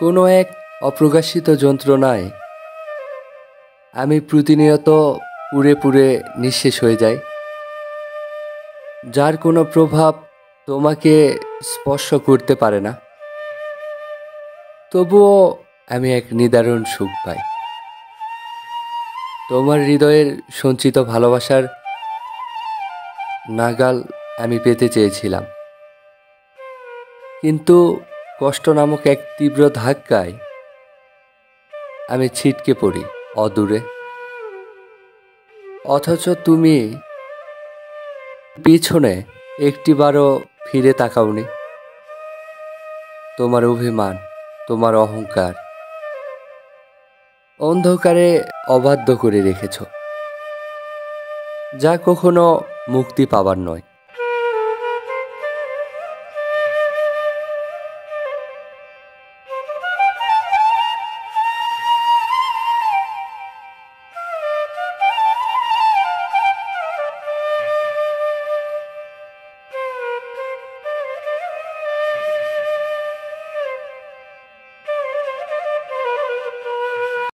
কোনো এক অপ্রকাশিত যন্ত্রণায় আমি প্রতিনিয়ত পুড়ে পুড়ে নিঃশেষ হয়ে যাই, যার কোনো প্রভাব তোমাকে স্পর্শ করতে পারে না। তবুও আমি এক নিদারুণ সুখ পাই। তোমার হৃদয়ের সঞ্চিত ভালোবাসার নাগাল আমি পেতে চেয়েছিলাম, কিন্তু কষ্ট নামক এক তীব্র ধাক্কায় আমি ছিটকে পড়ি অদূরে। অথচ তুমি পিছনে একটিবারও ফিরে তাকাওনি। তোমার অভিমান, তোমার অহংকার অন্ধকারে অবাধ্য করে রেখেছ, যা কখনো মুক্তি পাবার নয়।